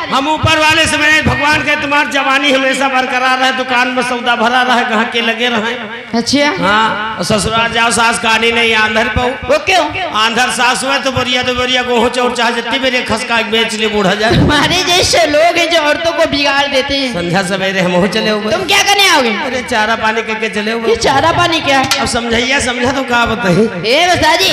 हम ऊपर वाले से मैंने भगवान के तुम्हारी जवानी हमेशा बरकरार रहे, दुकान में सौदा भरा रहे, कहाँ के लगे रहे। अच्छा हाँ, ससुराल जाओ सास कहानी नहीं आंधर पाओ। वो क्यों? आंधर सास हुआ तो बोरिया गोहो चौर चाह जितनी मेरे खसका बेच ले बूढ़ा जाए। हमारे जैसे लोग हैं जो औरतों को बिगाड़ देते हैं। संध्या सवेरे हम हो चले हो। तुम क्या करने आओगे? अरे चारा पानी करके चले हो। ये चारा पानी क्या? अब समझाइए, समझा तो क्या बताइए। ए बसाजी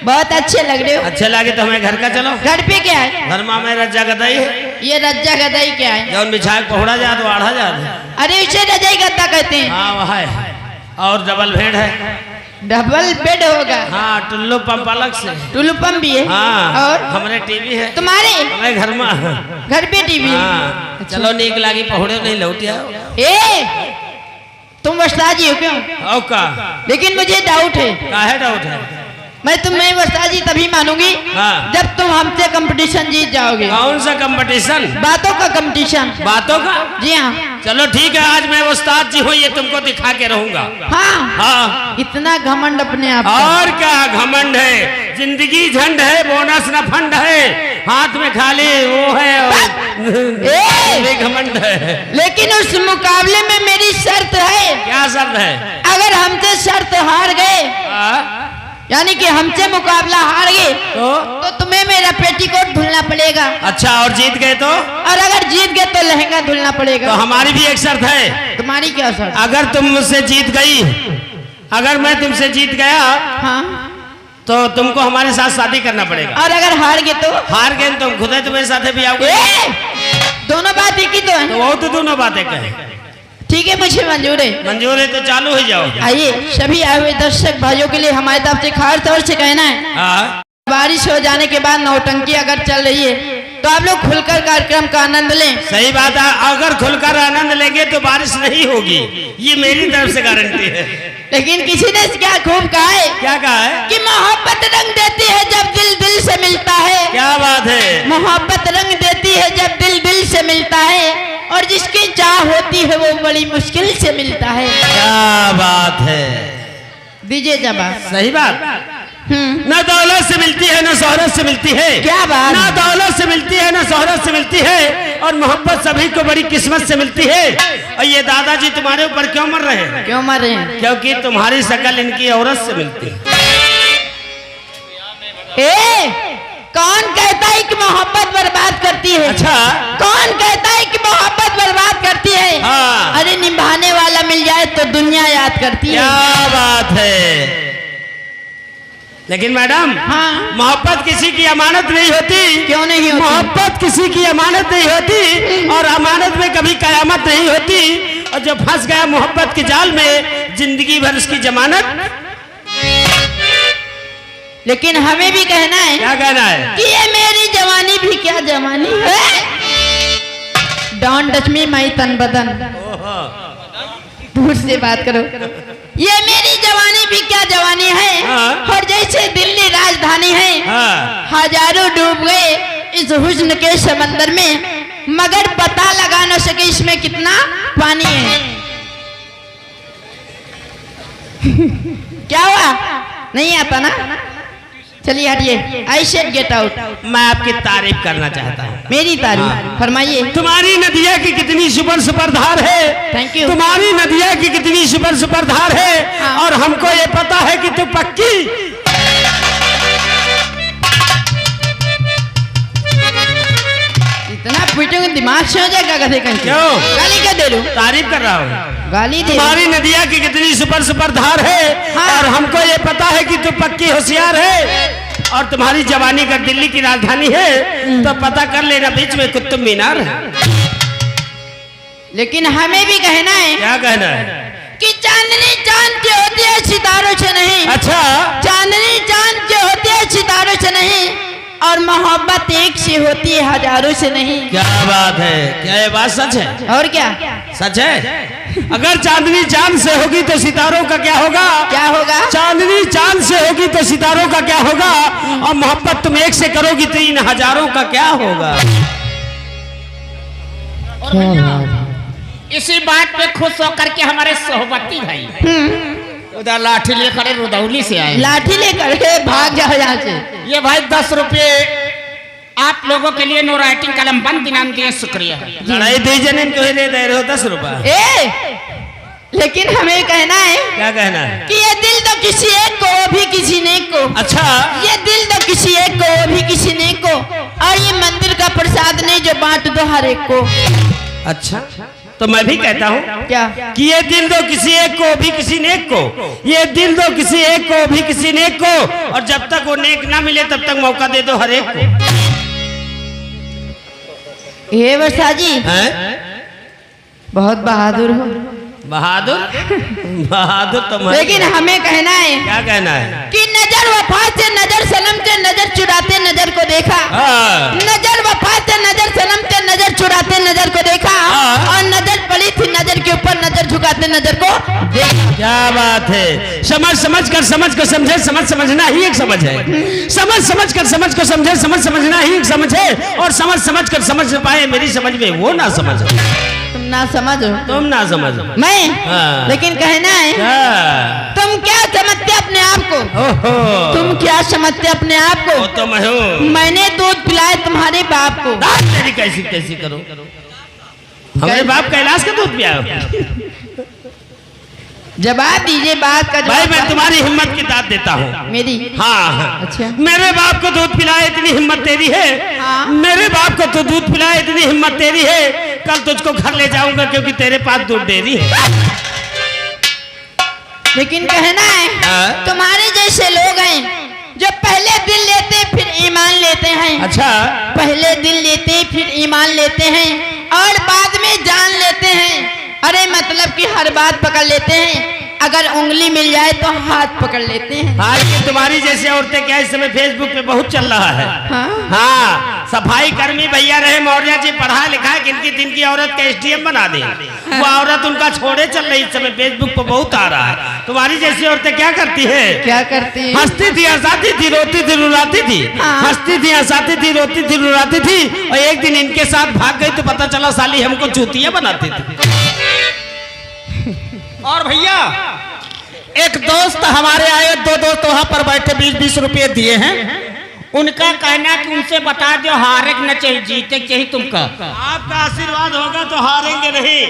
बहुत अच्छे लग रहे हो। अच्छे लगे तो हमें घर का चलो। घर पे क्या है? घर में रज्जा गदाई है। ये रज्जा गदाई क्या है? जौन बिछा पहुड़ा जा तो आढ़ा जा। अरे उसे रजाई गद्दा कहते हैं। हाँ वह है, और डबल बेड है। डबल बेड होगा? हाँ, टुल्लू पंप अलग से। टुल्लू पंप भी है? हाँ, और हमारे टीवी है। तुम्हारे हमारे घर में घर पे टीवी? हाँ, चलो नीक लागी पहुड़े नहीं लौटिया। ए तुम वस्ताजी हो क्यों? और का? लेकिन मुझे डाउट है। काहे डाउट है? मैं तुम्हें वस्ताजी तभी मानूंगी हाँ। जब तुम हमसे कंपटीशन जीत जाओगे। कौन सा कंपटीशन? बातों का कंपटीशन। बातों का? जी हाँ। चलो ठीक है, आज मैं उस्ताद जी हूँ, ये तुमको दिखा के रहूंगा। हाँ हाँ, इतना घमंड अपने आप का। और क्या घमंड है? जिंदगी झंड है, बोनस न फंड है, हाथ में खाली वो है और घमंड है। लेकिन उस मुकाबले में मेरी शर्त है। क्या शर्त है? अगर हमसे शर्त हार गए, यानी कि हमसे मुकाबला हार गए तो तुम्हें मेरा पेटीकोट धुलना पड़ेगा। अच्छा, और जीत गए तो? और अगर जीत गए तो लहंगा धुलना पड़ेगा। तो हमारी भी एक शर्त है। तुम्हारी क्या शर्त? अगर तुम मुझसे जीत गई, अगर मैं तुमसे जीत गया, हाँ, तो तुमको हमारे साथ शादी करना पड़ेगा। और अगर हार गए तो? हार गए तुम खुद तुम्हारे साथ भी आओगे। दोनों बात एक ही तो है। तो वो तो दोनों बातें कहे। ठीक है, मुझे मंजूर है। मंजूर है तो चालू हो जाओ। आइए, सभी आए हुए दर्शक भाइयों के लिए हमारी तरफ से खास तौर से कहना है, हाँ, बारिश हो जाने के बाद नौटंकी अगर चल रही है तो आप लोग खुलकर कार्यक्रम का आनंद लें। सही बात है, अगर खुलकर आनंद लेंगे तो बारिश नहीं होगी, ये मेरी तरफ से गारंटी है। लेकिन किसी ने क्या खूब कहा है? क्या कहा है? कि मोहब्बत रंग देती है जब दिल दिल से मिलता है। क्या बात है? मोहब्बत रंग देती है जब दिल दिल से मिलता है, और जिसकी चाह होती है वो बड़ी मुश्किल से मिलता है। क्या बात है? दीजिए जवाब। सही बात। ना दौलत से मिलती है, ना शोहरत से मिलती है। क्या बात? ना दौलत से मिलती है, ना शोहरत से मिलती है, और मोहब्बत सभी को बड़ी किस्मत से मिलती है। और ये दादाजी तुम्हारे ऊपर क्यों मर रहे हैं? क्यों मर रहे हैं? क्योंकि तुम्हारी शक्ल इनकी औरत से मिलती है। कौन कहता है कि मोहब्बत बर्बाद करती है? अच्छा, कौन कहता है कि मोहब्बत बर्बाद करती है? हाँ। अरे निभाने वाला मिल जाए तो दुनिया याद करती है। क्या बात है? लेकिन मैडम, हाँ, मोहब्बत किसी की अमानत नहीं होती। क्यों नहीं होती? मोहब्बत किसी की अमानत नहीं होती, और अमानत में कभी कयामत नहीं होती। और जब फंस गया मोहब्बत के जाल में, जिंदगी भर उसकी जमानत। लेकिन हमें भी कहना है। क्या कहना है? कि ये मेरी जवानी भी क्या जवानी है। डोंट टच मी माई तन बदन। दूर से बात करो। ये मेरी जवानी भी क्या जवानी है। हाँ। और जैसे दिल्ली राजधानी है। हाँ। हजारों डूब गए इस हुस्न के समंदर में, मगर पता लगा न सके इसमें कितना पानी है। क्या हुआ? नहीं आता ना? चलिए हटिए। I said get out. मैं आपकी तारीफ करना चाहता हूँ। मेरी तारीफ? फरमाइए। तुम्हारी नदिया की कितनी सुपर धार है। Thank you. तुम्हारी नदिया की कितनी सुपर धार है। हाँ। और हमको ये पता है कि तू पक्की। इतना पीटूंगा दिमाग से हो जाएगा गधे कहीं। क्यों? गाली क्या दे लूं? तारीफ कर रहा हूँ। गाली दे। तुम्हारी नदिया की कितनी सुपर धार है। हाँ। और हमको ये पता है कि तू पक्की होशियार है। और तुम्हारी जवानी का दिल्ली की राजधानी है, तो पता कर लेना बीच में कुतुब मीनार है। लेकिन हमें भी कहना है। क्या कहना है? कि चांदनी चांद के होती है सितारों से नहीं। अच्छा, चांदनी चांद के होती है सितारों से नहीं, और मोहब्बत एक से होती है हजारों से नहीं। क्या बात है? क्या ये बात सच है? और क्या सच है? अगर चांदनी चांद से होगी तो सितारों का क्या होगा? क्या होगा? चांदनी चांद से होगी तो सितारों का क्या होगा? और मोहब्बत तुम एक से करोगी तो इन हजारों का क्या होगा? इसी बात पे खुश होकर के हमारे सोहबती भाई उधर लाठी लेकर रुदौली से आए। लाठी लेकर के भाग जाओ यहाँ से। ये भाई 10 रुपये आप लोगों के लिए नो राइटिंग कलम बंद इनाम दिए, शुक्रिया। लड़ाई दे जने को दे रहे हो 10 रुपए। लेकिन हमें कहना है। क्या कहना है? कि ये दिल तो किसी एक को, वो भी किसी ने को। अच्छा, ये दिल तो किसी एक को, वो भी किसी ने को, और ये मंदिर का प्रसाद नहीं जो बांट दो हर एक को। अच्छा, तो मैं भी कहता हूँ क्या कि ये दिल दो किसी एक को भी किसी नेक को, ये दिल दो किसी एक को भी किसी नेक को, और जब तक वो नेक ना मिले तब तक मौका दे दो हर एक को। ये वर्षा जी बहुत बहादुर हो। बहादुर बहादुर तो लेकिन हमें कहना है। क्या कहना है? कि नजर वफा से नजर सनम से नजर चुराते नजर को देखा। नजर वफा से नजर सनम से नजर चुराते नजर को देखा, और नजर पड़ी थी नजर के ऊपर नजर झुकाते नजर को देखा। क्या बात है। समझ समझ कर समझे, समझ समझना ही एक समझ है। समझ कर समझ को समझे, समझ समझना ही एक समझ है। और समझ कर समझ न पाए मेरी समझ में वो ना समझ। तुम ना समझो, तुम ना समझ, मैं लेकिन कहना है। तुम क्या समझते अपने आप को? तुम क्या समझते अपने आप को? तो मैं हूँ। मैंने दूध पिलाया तुम्हारे बाप को। तेरी कैसी कैसी करो, हमारे बाप कैलाश का दूध पिया। जवाब दीजिए बात का। भाई मैं तुम्हारी हिम्मत की दाद देता हूँ। मेरी? हाँ। अच्छा। मेरे बाप को दूध पिलाए इतनी हिम्मत तेरी है। हाँ। मेरे बाप को तो दूध पिलाए इतनी हिम्मत तेरी है। कल तुझको घर ले जाऊंगा क्योंकि तेरे पास दूध डेयरी है। लेकिन कहना है तुम्हारे जैसे लोग हैं जो पहले दिल लेते फिर ईमान लेते हैं। अच्छा, पहले दिल लेते फिर ईमान लेते हैं, और बाद में जान लेते हैं। अरे मतलब कि हर बात पकड़ लेते हैं, अगर उंगली मिल जाए तो हाथ पकड़ लेते हैं। हाँ, लेकिन तुम्हारी जैसे औरतें क्या इस समय फेसबुक पे बहुत चल रहा है। हाँ, सफाई कर्मी भैया रहे मौर्य जी, पढ़ा लिखा है, किनकी तिनकी औरत का SDM बना दे। वो औरत उनका छोड़े चल रही, इस समय फेसबुक पे बहुत आ रहा है। तुम्हारी जैसी औरतें क्या करती है? क्या करती है? हंसती थी, हंसाती थी, रोती थी, रुलाती थी। हंसती थी, हंसाती थी, रोती थी, रुलाती थी, और एक दिन इनके साथ भाग गई तो पता चला साली हमको चूतियां बनाती थी। और भैया एक दोस्त हमारे आए, 2 दोस्त वहां पर बैठे 20-20 रुपए दिए हैं। उनका कहना कि उनसे बता दो हारे न चाहिए, जीते चाहिए तुमका। आपका आशीर्वाद होगा तो हारेंगे नहीं।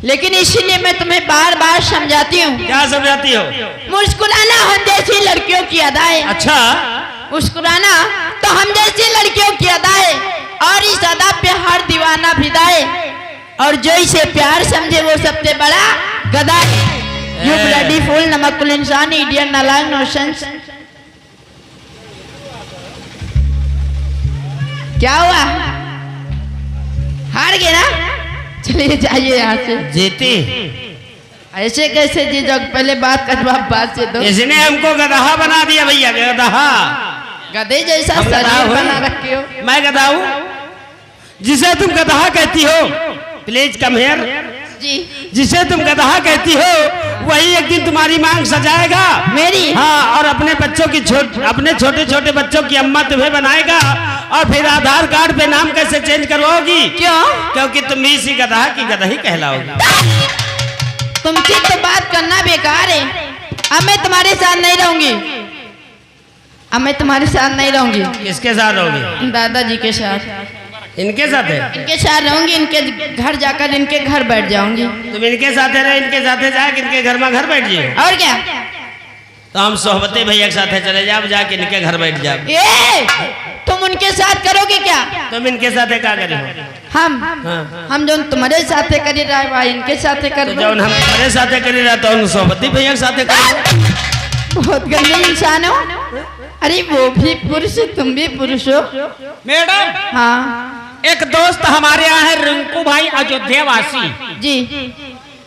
लेकिन इसीलिए मैं तुम्हें बार बार समझाती हूँ। क्या समझाती हो? मुस्कुराना हम जैसी लड़कियों की अदा है। अच्छा, मुस्कुराना तो हम जैसी लड़कियों की अदा है, और इस अदा पे हर दीवाना फिदा है, और जो इसे प्यार समझे वो सबसे बड़ा गधा है। यू ब्लडी फूल, नमकुल इंसान, इडियट, नालायक, नॉनसेंस। क्या हुआ? हार गए ना? चलिए जाइए यहाँ से। जीती ऐसे कैसे जी? जब पहले बात का जवाब बाद से दो। इसने हमको गधा बना दिया भैया, गधा। गधे जैसा शरीर बना रखे हो। मैं गधा हूँ जिसे तुम गधा कहती हो। प्लीज कम हियर जी। जिसे तुम गधा कहती हो वही एक दिन तुम्हारी मांग सजाएगा। मेरी? हाँ, और अपने बच्चों की अपने छोटे छोटे बच्चों की अम्मा तुम्हें बनाएगा, और फिर आधार कार्ड पे नाम कैसे चेंज करवाओगी? क्यों? क्योंकि तुम इसी गधा की गधा ही कहलाओगी। तुमसे तो बात करना बेकार है। अब मैं तुम्हारे साथ नहीं रहूंगी। अब मैं तुम्हारे साथ नहीं रहूंगी। किसके साथ रहोगी? दादाजी के साथ। इनके साथ है? इनके साथ रहूंगी, इनके घर जाकर इनके घर बैठ जाऊंगी। तुम इनके साथ रहे, इनके साथ जाए, इनके घर में घर बैठ जाए। और क्या? तो हम सोहबते भैया के साथ चले जाओ, जाके इनके घर बैठ जाओ। तुम उनके साथ करोगे क्या? तुम इनके साथ क्या करोगे? हम जो तुम्हारे साथ करी रहा है इनके साथ कर। जो हम तुम्हारे साथ करी रहा तो सोहबती भैया के साथ करो। बहुत गंदे इंसान हो। अरे वो भी पुरुष, तुम भी पुरुष हो। मैडम, हाँ। एक दोस्त हमारे यहाँ है रिंकू भाई, अयोध्या वासी जी।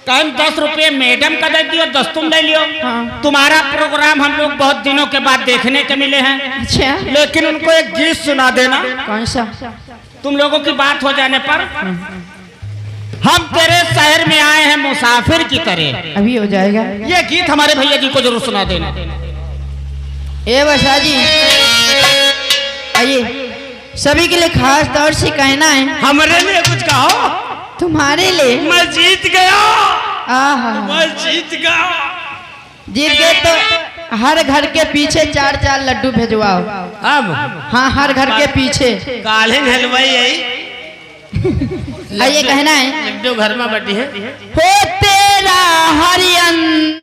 कल 10 रुपये मैडम का दे दियो, 10 तुम ले लियो। हाँ। तुम्हारा प्रोग्राम हम लोग बहुत दिनों के बाद देखने के मिले हैं। अच्छा, लेकिन उनको एक गीत सुना देना। कौन सा? तुम लोगों की बात हो जाने पर। हम तेरे शहर में आए हैं मुसाफिर की तरह। अभी हो जाएगा। ये गीत हमारे भैया जी को जरूर सुना देना। ए वर्षा जी, आइए। सभी के लिए खास तौर से कहना है। हमारे लिए कुछ कहो। तुम्हारे लिए। मैं जीत गया। आहा, मैं जीत गया। जीत गए तो हर घर के पीछे 4-4 लड्डू भेजवाओ। अब हाँ, हर घर के पीछे। काले हलवाई यही ये कहना है लड्डू घर में बैठी है हो तेरा हरियन